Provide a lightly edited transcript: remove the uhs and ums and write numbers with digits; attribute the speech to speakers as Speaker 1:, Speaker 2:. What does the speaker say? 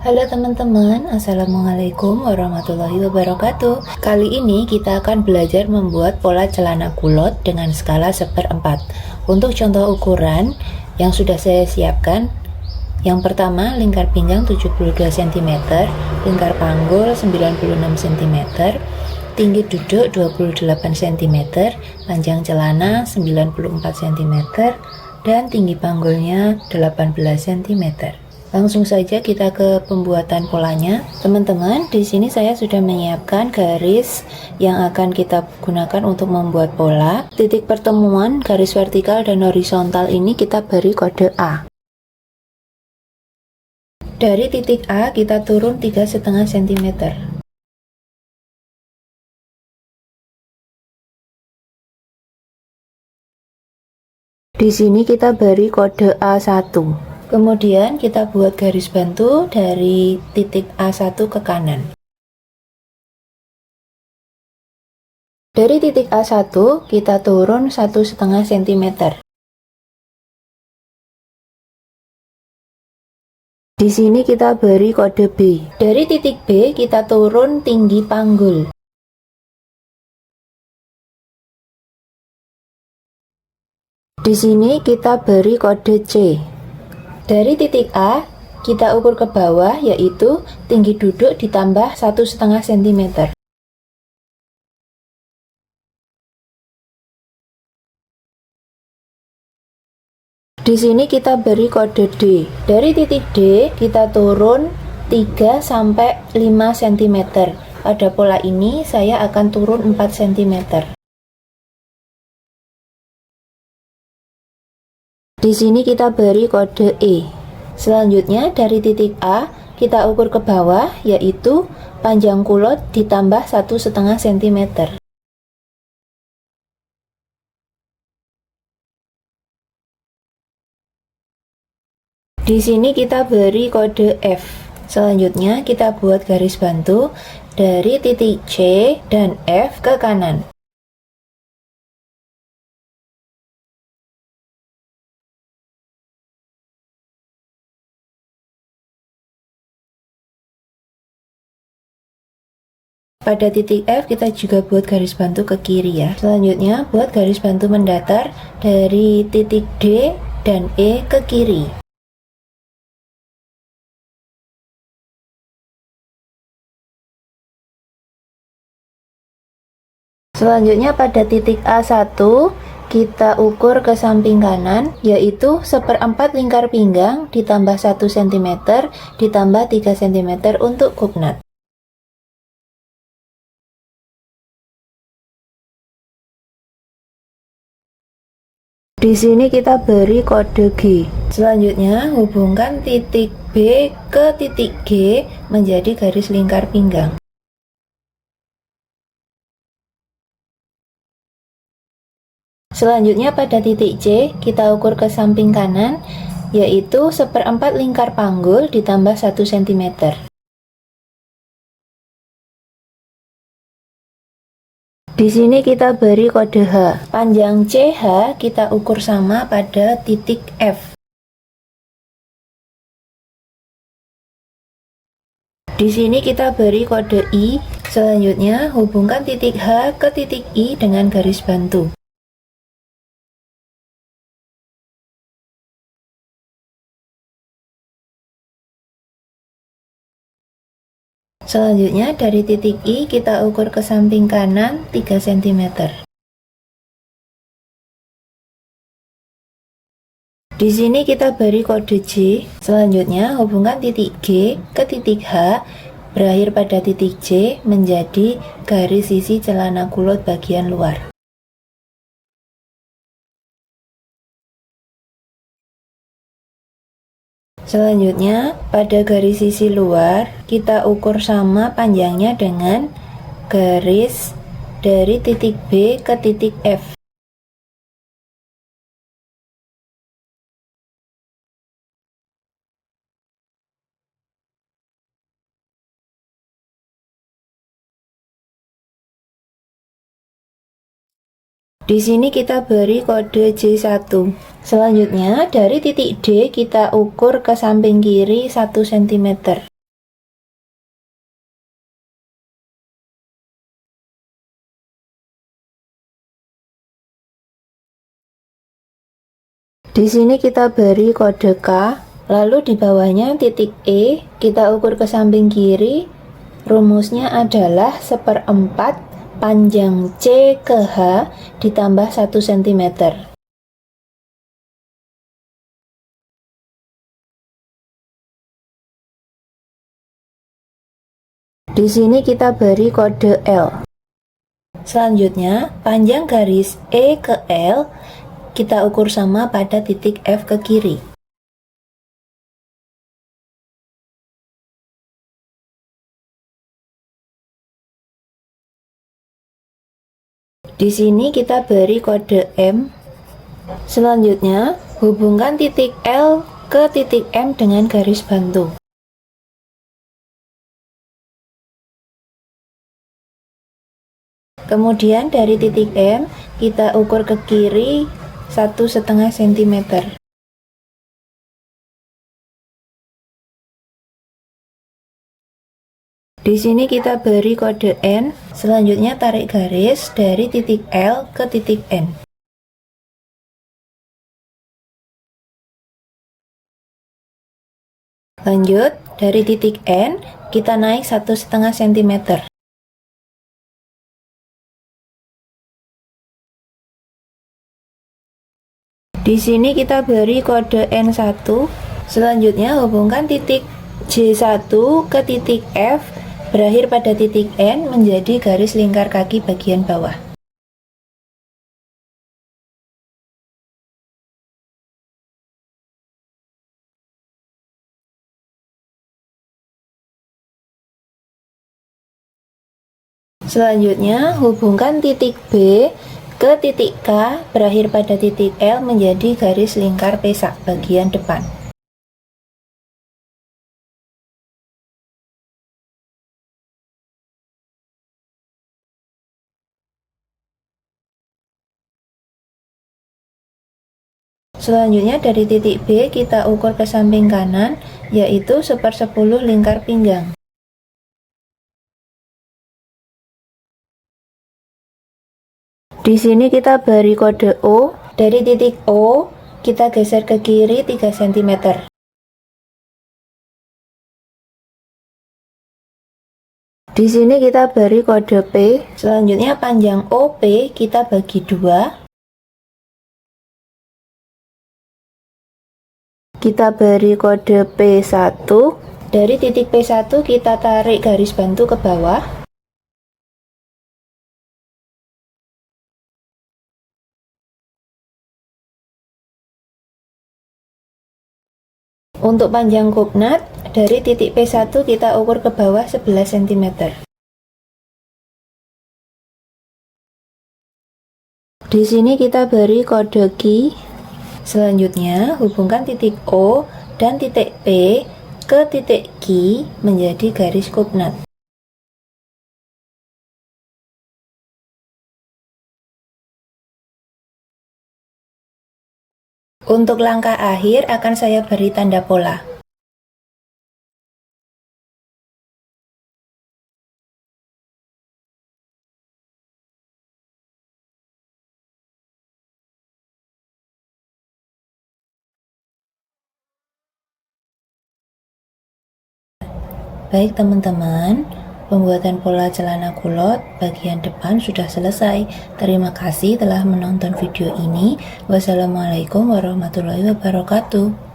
Speaker 1: Halo teman-teman, Assalamualaikum warahmatullahi wabarakatuh. Kali ini kita akan belajar membuat pola celana kulot dengan skala 1/4. Untuk contoh ukuran yang sudah saya siapkan, yang pertama lingkar pinggang 72 cm, lingkar panggul 96 cm, tinggi duduk 28 cm, panjang celana 94 cm, dan tinggi panggulnya 18 cm. Langsung saja kita ke pembuatan polanya. Teman-teman, di sini saya sudah menyiapkan garis yang akan kita gunakan untuk membuat pola. Titik pertemuan garis vertikal dan horizontal ini kita beri kode A. Dari titik A kita turun 3,5 cm. Di sini kita beri kode A1. Kemudian kita buat garis bantu dari titik A1 ke kanan. Dari titik A1 kita turun 1,5 cm. Di sini kita beri kode B. Dari titik B kita turun tinggi panggul. Di sini kita beri kode C. Dari titik A, kita ukur ke bawah, yaitu tinggi duduk ditambah 1,5 cm. Di sini kita beri kode D. Dari titik D, kita turun 3-5 cm. Pada pola ini, saya akan turun 4 cm. Di sini kita beri kode E. Selanjutnya dari titik A kita ukur ke bawah, yaitu panjang kulot ditambah 1,5 cm. Di sini kita beri kode F. Selanjutnya kita buat garis bantu dari titik C dan F ke kanan. Pada titik F kita juga buat garis bantu ke kiri ya. Selanjutnya buat garis bantu mendatar dari titik D dan E ke kiri. Selanjutnya pada titik A1 kita ukur ke samping kanan, yaitu 1/4 lingkar pinggang ditambah 1 cm ditambah 3 cm untuk kupnat. Di sini kita beri kode G. Selanjutnya hubungkan titik B ke titik G menjadi garis lingkar pinggang. Selanjutnya pada titik C kita ukur ke samping kanan, yaitu 1/4 lingkar panggul ditambah 1 cm. Di sini kita beri kode H. Panjang CH kita ukur sama pada titik F. Di sini kita beri kode I. Selanjutnya hubungkan titik H ke titik I dengan garis bantu. Selanjutnya dari titik I kita ukur ke samping kanan 3 cm. Di sini kita beri kode J. Selanjutnya hubungkan titik G ke titik H berakhir pada titik C menjadi garis sisi celana kulot bagian luar. Selanjutnya, pada garis sisi luar, kita ukur sama panjangnya dengan garis dari titik B ke titik F. Di sini kita beri kode J1. Selanjutnya dari titik D kita ukur ke samping kiri 1 cm. Di sini kita beri kode K, lalu di bawahnya titik E, kita ukur ke samping kiri. Rumusnya adalah 1/4 panjang C ke H ditambah 1 cm. Di sini kita beri kode L. Selanjutnya, panjang garis E ke L kita ukur sama pada titik F ke kiri. Di sini kita beri kode M. Selanjutnya, hubungkan titik L ke titik M dengan garis bantu. Kemudian dari titik M, kita ukur ke kiri 1,5 cm. Di sini kita beri kode N, selanjutnya tarik garis dari titik L ke titik N. Lanjut, dari titik N, kita naik 1,5 cm. Di sini kita beri kode N1, selanjutnya hubungkan titik J1 ke titik F, berakhir pada titik N menjadi garis lingkar kaki bagian bawah. Selanjutnya, hubungkan titik B ke titik K, berakhir pada titik L menjadi garis lingkar pesak bagian depan. Selanjutnya dari titik B kita ukur ke samping kanan, yaitu 1/10 lingkar pinggang. Di sini kita beri kode O. Dari titik O, kita geser ke kiri 3 cm. Di sini kita beri kode P. Selanjutnya panjang OP kita bagi 2. Kita beri kode P1. Dari titik P1 kita tarik garis bantu ke bawah. Untuk panjang kupnat, dari titik P1 kita ukur ke bawah 11 cm. Di sini kita beri kode Q. Selanjutnya, hubungkan titik O dan titik P ke titik Q menjadi garis kupnat. Untuk langkah akhir akan saya beri tanda pola. Baik teman-teman, pembuatan pola celana kulot bagian depan sudah selesai. Terima kasih telah menonton video ini. Wassalamualaikum warahmatullahi wabarakatuh.